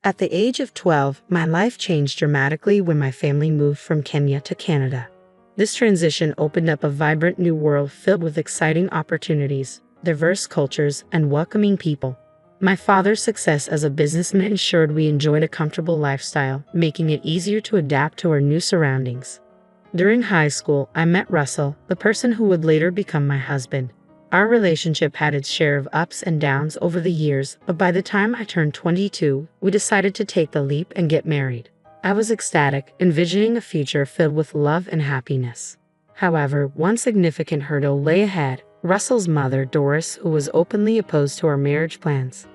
At the age of 12, my life changed dramatically when my family moved from Kenya to Canada. This transition opened up a vibrant new world filled with exciting opportunities, diverse cultures, and welcoming people. My father's success as a businessman ensured we enjoyed a comfortable lifestyle, making it easier to adapt to our new surroundings. During high school, I met Russell, the person who would later become my husband. Our relationship had its share of ups and downs over the years, but by the time I turned 22, we decided to take the leap and get married. I was ecstatic, envisioning a future filled with love and happiness. However, one significant hurdle lay ahead: Russell's mother, Doris, who was openly opposed to our marriage plans.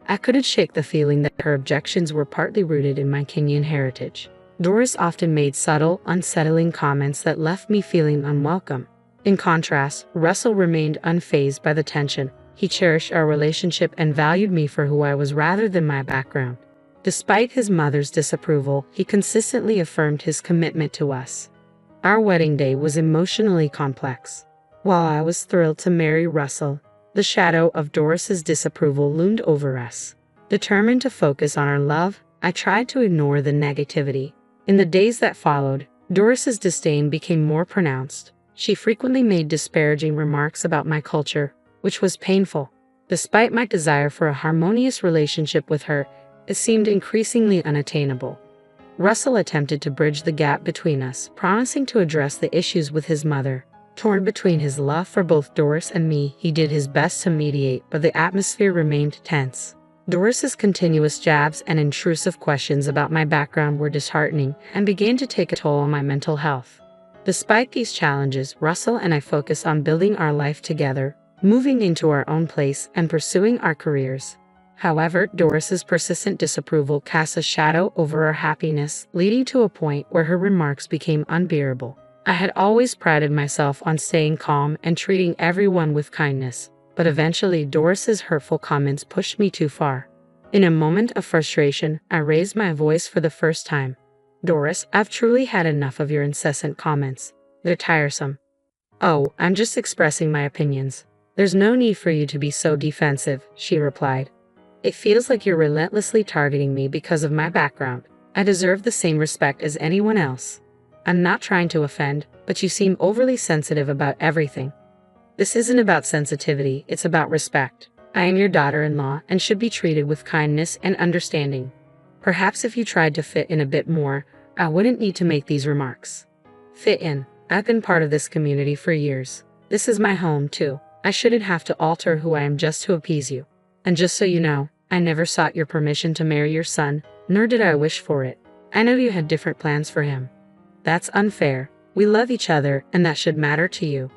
I couldn't shake the feeling that her objections were partly rooted in my Kenyan heritage. Doris often made subtle, unsettling comments that left me feeling unwelcome. In contrast, Russell remained unfazed by the tension. He cherished our relationship and valued me for who I was rather than my background. Despite his mother's disapproval, he consistently affirmed his commitment to us. Our wedding day was emotionally complex. While I was thrilled to marry Russell, the shadow of Doris's disapproval loomed over us. Determined to focus on our love, I tried to ignore the negativity. In the days that followed, Doris's disdain became more pronounced. She frequently made disparaging remarks about my culture, which was painful. Despite my desire for a harmonious relationship with her, it seemed increasingly unattainable. Russell attempted to bridge the gap between us, promising to address the issues with his mother. Torn between his love for both Doris and me, he did his best to mediate, but the atmosphere remained tense. Doris's continuous jabs and intrusive questions about my background were disheartening and began to take a toll on my mental health. Despite these challenges, Russell and I focused on building our life together, moving into our own place, and pursuing our careers. However, Doris's persistent disapproval cast a shadow over our happiness, leading to a point where her remarks became unbearable. I had always prided myself on staying calm and treating everyone with kindness, but eventually Doris's hurtful comments pushed me too far. In a moment of frustration, I raised my voice for the first time. "Doris, I've truly had enough of your incessant comments. They're tiresome." "Oh, I'm just expressing my opinions. There's no need for you to be so defensive," she replied. "It feels like you're relentlessly targeting me because of my background. I deserve the same respect as anyone else. I'm not trying to offend, but you seem overly sensitive about everything." "This isn't about sensitivity, it's about respect. I am your daughter-in-law and should be treated with kindness and understanding. Perhaps if you tried to fit in a bit more, I wouldn't need to make these remarks." "Fit in? I've been part of this community for years. This is my home, too. I shouldn't have to alter who I am just to appease you. And just so you know, I never sought your permission to marry your son, nor did I wish for it. I know you had different plans for him." "That's unfair. We love each other, and that should matter to you.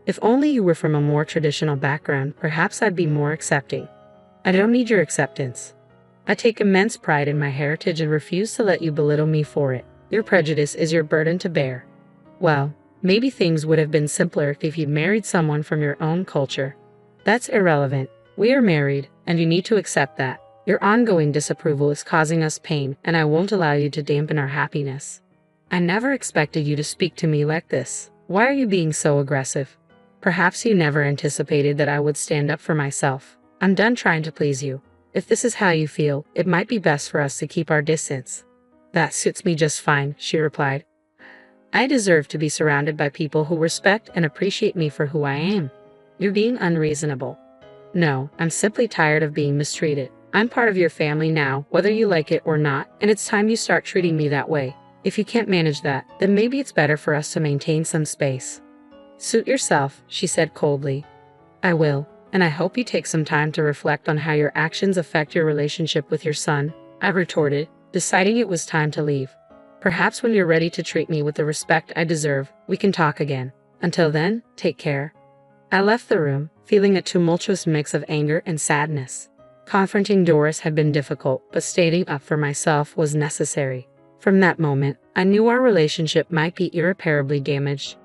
If only you were from a more traditional background, perhaps I'd be more accepting." "I don't need your acceptance. I take immense pride in my heritage and refuse to let you belittle me for it. Your prejudice is your burden to bear." "Well, maybe things would have been simpler if you'd married someone from your own culture." "That's irrelevant. We are married, and you need to accept that. Your ongoing disapproval is causing us pain, and I won't allow you to dampen our happiness." "I never expected you to speak to me like this. Why are you being so aggressive?" "Perhaps you never anticipated that I would stand up for myself. I'm done trying to please you. If this is how you feel, it might be best for us to keep our distance." "That suits me just fine," she replied. "I deserve to be surrounded by people who respect and appreciate me for who I am." "You're being unreasonable." "No, I'm simply tired of being mistreated. I'm part of your family now, whether you like it or not, and it's time you start treating me that way. If you can't manage that, then maybe it's better for us to maintain some space." "Suit yourself," she said coldly. "I will, and I hope you take some time to reflect on how your actions affect your relationship with your son," I retorted, deciding it was time to leave. "Perhaps when you're ready to treat me with the respect I deserve, we can talk again. Until then, take care." I left the room, feeling a tumultuous mix of anger and sadness. Confronting Doris had been difficult, but standing up for myself was necessary. From that moment, I knew our relationship might be irreparably damaged.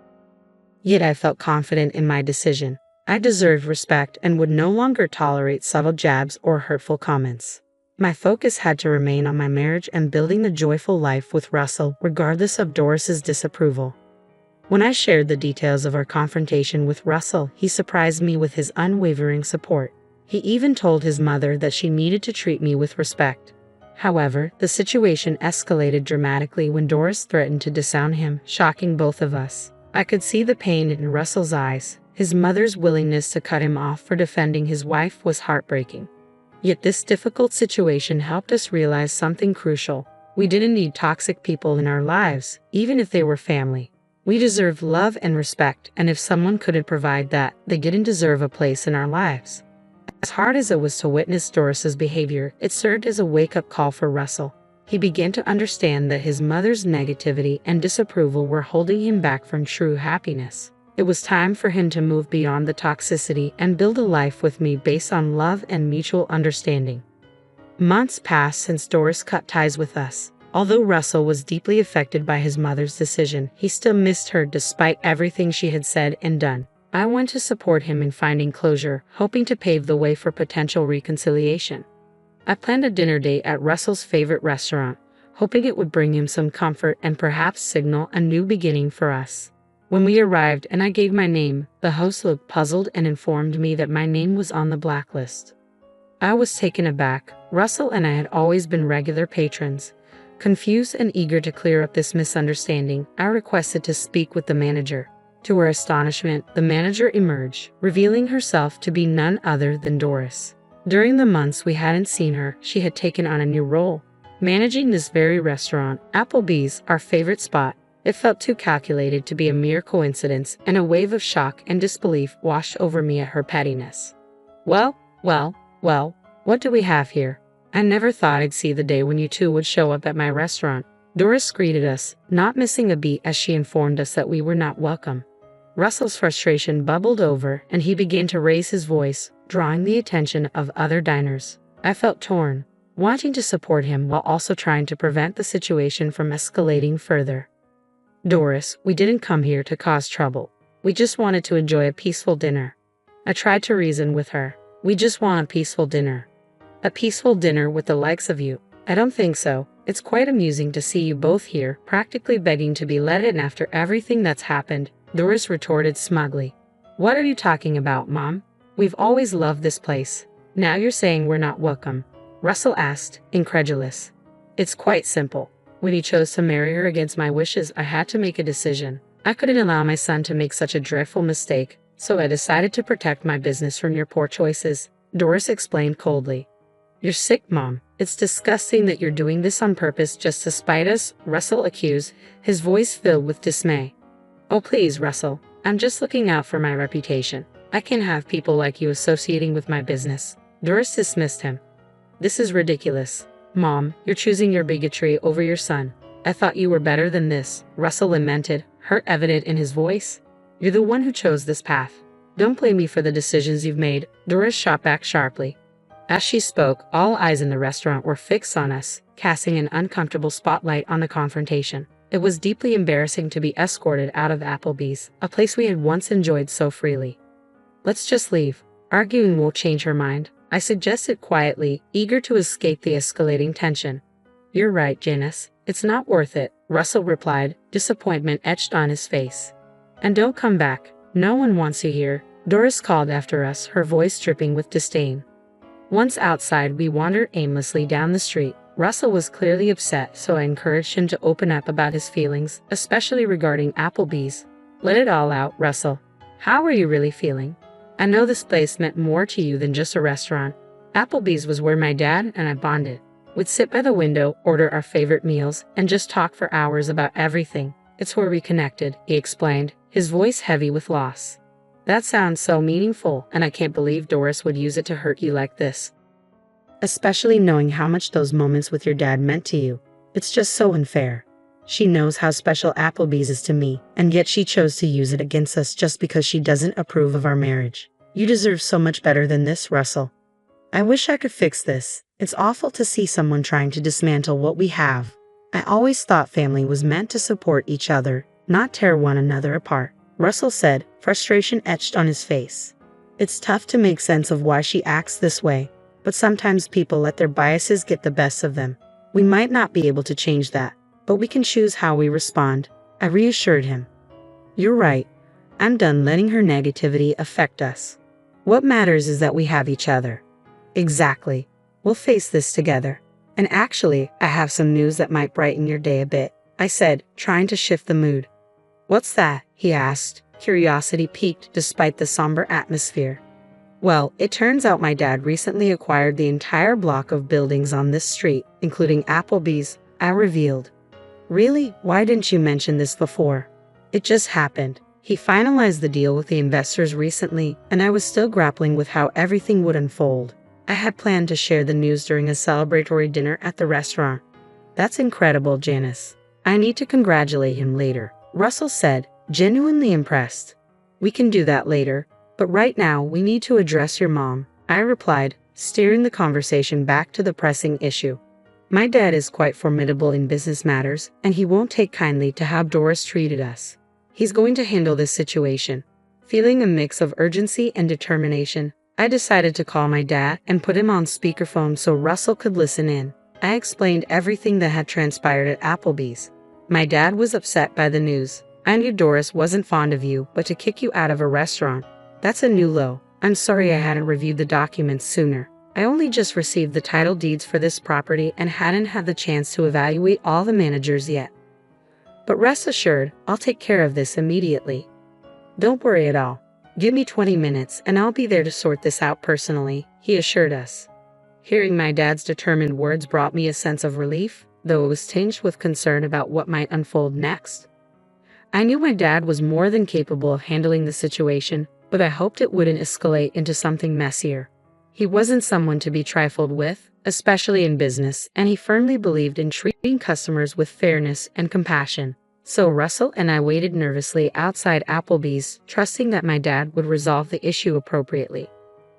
Yet I felt confident in my decision. I deserved respect and would no longer tolerate subtle jabs or hurtful comments. My focus had to remain on my marriage and building a joyful life with Russell, regardless of Doris's disapproval. When I shared the details of our confrontation with Russell, he surprised me with his unwavering support. He even told his mother that she needed to treat me with respect. However, the situation escalated dramatically when Doris threatened to disown him, shocking both of us. I could see the pain in Russell's eyes. His mother's willingness to cut him off for defending his wife was heartbreaking. Yet this difficult situation helped us realize something crucial. We didn't need toxic people in our lives, even if they were family. We deserve love and respect, and if someone couldn't provide that, they didn't deserve a place in our lives. As hard as it was to witness Doris's behavior, it served as a wake-up call for Russell. He began to understand that his mother's negativity and disapproval were holding him back from true happiness. It was time for him to move beyond the toxicity and build a life with me based on love and mutual understanding. Months passed since Doris cut ties with us. Although Russell was deeply affected by his mother's decision, he still missed her despite everything she had said and done. I went to support him in finding closure, hoping to pave the way for potential reconciliation. I planned a dinner date at Russell's favorite restaurant, hoping it would bring him some comfort and perhaps signal a new beginning for us. When we arrived and I gave my name, the host looked puzzled and informed me that my name was on the blacklist. I was taken aback. Russell and I had always been regular patrons. Confused and eager to clear up this misunderstanding, I requested to speak with the manager. To our astonishment, the manager emerged, revealing herself to be none other than Doris. During the months we hadn't seen her, she had taken on a new role, managing this very restaurant, Applebee's, our favorite spot. It felt too calculated to be a mere coincidence, and a wave of shock and disbelief washed over me at her pettiness. Well, what do we have here? I never thought I'd see the day when you two would show up at my restaurant. Doris greeted us, not missing a beat as she informed us that we were not welcome. Russell's frustration bubbled over, and he began to raise his voice, drawing the attention of other diners. I felt torn, wanting to support him while also trying to prevent the situation from escalating further. Doris, we didn't come here to cause trouble. We just wanted to enjoy a peaceful dinner. I tried to reason with her. We just want a peaceful dinner. A peaceful dinner with the likes of you. I don't think so. It's quite amusing to see you both here, practically begging to be let in after everything that's happened, Doris retorted smugly. What are you talking about, Mom? We've always loved this place. Now you're saying we're not welcome? Russell asked, incredulous. It's quite simple. When he chose to marry her against my wishes, I had to make a decision. I couldn't allow my son to make such a dreadful mistake, so I decided to protect my business from your poor choices, Doris explained coldly. You're sick, Mom. It's disgusting that you're doing this on purpose just to spite us, Russell accused, his voice filled with dismay. Oh please, Russell. I'm just looking out for my reputation. I can't have people like you associating with my business. Doris dismissed him. This is ridiculous. Mom, you're choosing your bigotry over your son. I thought you were better than this, Russell lamented, hurt evident in his voice. You're the one who chose this path. Don't blame me for the decisions you've made, Doris shot back sharply. As she spoke, all eyes in the restaurant were fixed on us, casting an uncomfortable spotlight on the confrontation. It was deeply embarrassing to be escorted out of Applebee's, a place we had once enjoyed so freely. Let's just leave. Arguing won't change her mind, I suggested quietly, eager to escape the escalating tension. You're right, Janice. It's not worth it, Russell replied, disappointment etched on his face. And don't come back. No one wants you here, Doris called after us, her voice dripping with disdain. Once outside, we wandered aimlessly down the street. Russell was clearly upset, so I encouraged him to open up about his feelings, especially regarding Applebee's. Let it all out, Russell. How are you really feeling? I know this place meant more to you than just a restaurant. Applebee's was where my dad and I bonded. We'd sit by the window, order our favorite meals, and just talk for hours about everything. It's where we connected, he explained, his voice heavy with loss. That sounds so meaningful, and I can't believe Doris would use it to hurt you like this. Especially knowing how much those moments with your dad meant to you. It's just so unfair. She knows how special Applebee's is to me, and yet she chose to use it against us just because she doesn't approve of our marriage. You deserve so much better than this, Russell. I wish I could fix this. It's awful to see someone trying to dismantle what we have. I always thought family was meant to support each other, not tear one another apart, Russell said, frustration etched on his face. It's tough to make sense of why she acts this way, but sometimes people let their biases get the best of them. We might not be able to change that, but we can choose how we respond, I reassured him. You're right. I'm done letting her negativity affect us. What matters is that we have each other. Exactly. We'll face this together. And actually, I have some news that might brighten your day a bit, I said, trying to shift the mood. What's that? He asked, curiosity piqued despite the somber atmosphere. Well, it turns out my dad recently acquired the entire block of buildings on this street, including Applebee's, I revealed. Really? Why didn't you mention this before? It just happened. He finalized the deal with the investors recently, and I was still grappling with how everything would unfold. I had planned to share the news during a celebratory dinner at the restaurant. That's incredible, Janice. I need to congratulate him later, Russell said, genuinely impressed. We can do that later, but right now we need to address your mom, I replied, steering the conversation back to the pressing issue. My dad is quite formidable in business matters, and he won't take kindly to how Doris treated us. He's going to handle this situation. Feeling a mix of urgency and determination, I decided to call my dad and put him on speakerphone so Russell could listen in. I explained everything that had transpired at Applebee's. My dad was upset by the news. I knew Doris wasn't fond of you, but to kick you out of a restaurant, that's a new low. I'm sorry I hadn't reviewed the documents sooner. I only just received the title deeds for this property and hadn't had the chance to evaluate all the managers yet. But rest assured, I'll take care of this immediately. Don't worry at all. Give me 20 minutes and I'll be there to sort this out personally, he assured us. Hearing my dad's determined words brought me a sense of relief, though it was tinged with concern about what might unfold next. I knew my dad was more than capable of handling the situation, but I hoped it wouldn't escalate into something messier. He wasn't someone to be trifled with, especially in business, and he firmly believed in treating customers with fairness and compassion. So Russell and I waited nervously outside Applebee's, trusting that my dad would resolve the issue appropriately.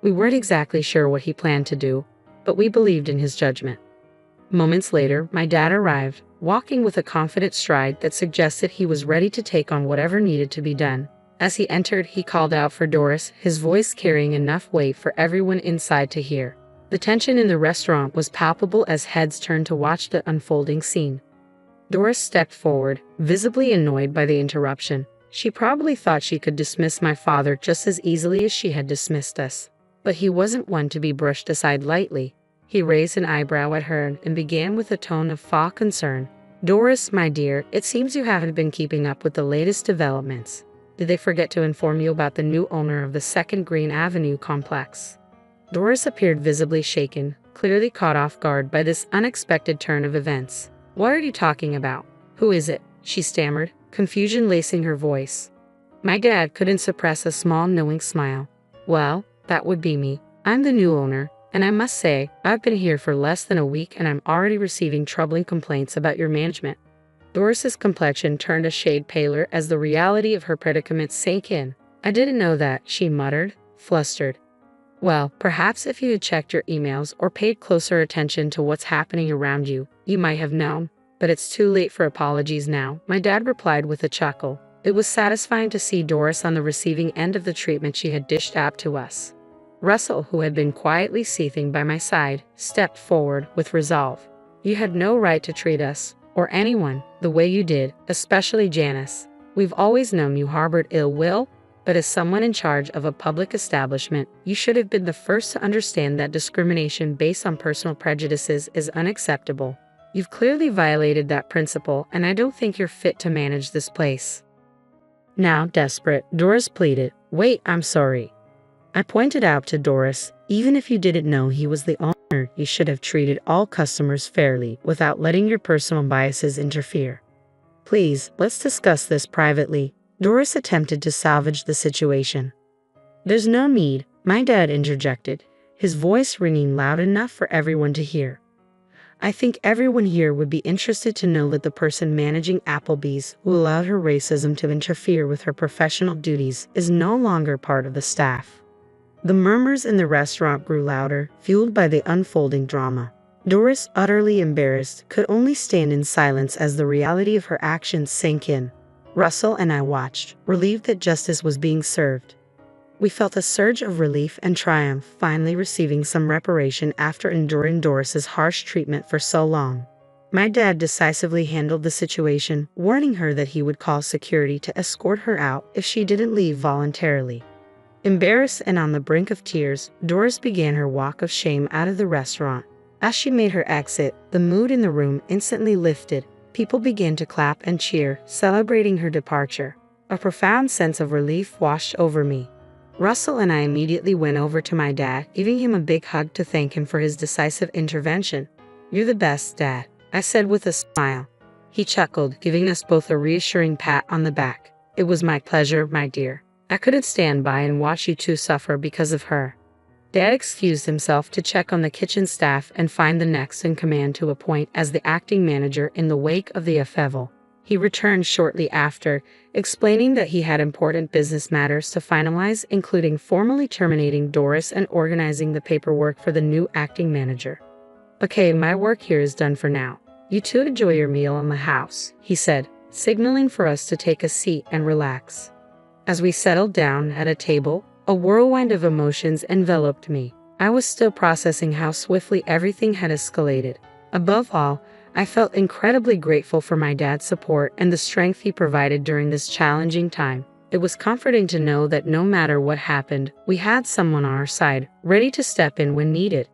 We weren't exactly sure what he planned to do, but we believed in his judgment. Moments later, my dad arrived, walking with a confident stride that suggested he was ready to take on whatever needed to be done. As he entered, he called out for Doris, his voice carrying enough weight for everyone inside to hear. The tension in the restaurant was palpable as heads turned to watch the unfolding scene. Doris stepped forward, visibly annoyed by the interruption. She probably thought she could dismiss my father just as easily as she had dismissed us. But he wasn't one to be brushed aside lightly. He raised an eyebrow at her and began with a tone of faux concern. Doris, my dear, it seems you haven't been keeping up with the latest developments. Did they forget to inform you about the new owner of the 2nd Green Avenue complex? Doris appeared visibly shaken, clearly caught off guard by this unexpected turn of events. What are you talking about? Who is it? She stammered, confusion lacing her voice. My dad couldn't suppress a small knowing smile. Well, that would be me. I'm the new owner, and I must say, I've been here for less than a week and I'm already receiving troubling complaints about your management. Doris's complexion turned a shade paler as the reality of her predicament sank in. I didn't know that, she muttered, flustered. Well, perhaps if you had checked your emails or paid closer attention to what's happening around you, you might have known. But it's too late for apologies now, my dad replied with a chuckle. It was satisfying to see Doris on the receiving end of the treatment she had dished out to us. Russell, who had been quietly seething by my side, stepped forward with resolve. You had no right to treat us, or anyone, the way you did, especially Janice. We've always known you harbored ill will, but as someone in charge of a public establishment, you should have been the first to understand that discrimination based on personal prejudices is unacceptable. You've clearly violated that principle, and I don't think you're fit to manage this place. Now, desperate, Doris pleaded. Wait, I'm sorry. I pointed out to Doris, even if you didn't know he was the owner, you should have treated all customers fairly without letting your personal biases interfere. Please, let's discuss this privately. Doris attempted to salvage the situation. There's no need, my dad interjected, his voice ringing loud enough for everyone to hear. I think everyone here would be interested to know that the person managing Applebee's, who allowed her racism to interfere with her professional duties, is no longer part of the staff. The murmurs in the restaurant grew louder, fueled by the unfolding drama. Doris, utterly embarrassed, could only stand in silence as the reality of her actions sank in. Russell and I watched, relieved that justice was being served. We felt a surge of relief and triumph, finally receiving some reparation after enduring Doris's harsh treatment for so long. My dad decisively handled the situation, warning her that he would call security to escort her out if she didn't leave voluntarily. Embarrassed and on the brink of tears, Doris began her walk of shame out of the restaurant. As she made her exit, the mood in the room instantly lifted. People began to clap and cheer, celebrating her departure. A profound sense of relief washed over me. Russell and I immediately went over to my dad, giving him a big hug to thank him for his decisive intervention. "You're the best, Dad," I said with a smile. He chuckled, giving us both a reassuring pat on the back. "It was my pleasure, my dear. I couldn't stand by and watch you two suffer because of her." Dad excused himself to check on the kitchen staff and find the next in command to appoint as the acting manager in the wake of the upheaval. He returned shortly after, explaining that he had important business matters to finalize, including formally terminating Doris and organizing the paperwork for the new acting manager. "Okay, my work here is done for now. You two enjoy your meal in the house," he said, signaling for us to take a seat and relax. As we settled down at a table, a whirlwind of emotions enveloped me. I was still processing how swiftly everything had escalated. Above all, I felt incredibly grateful for my dad's support and the strength he provided during this challenging time. It was comforting to know that no matter what happened, we had someone on our side, ready to step in when needed.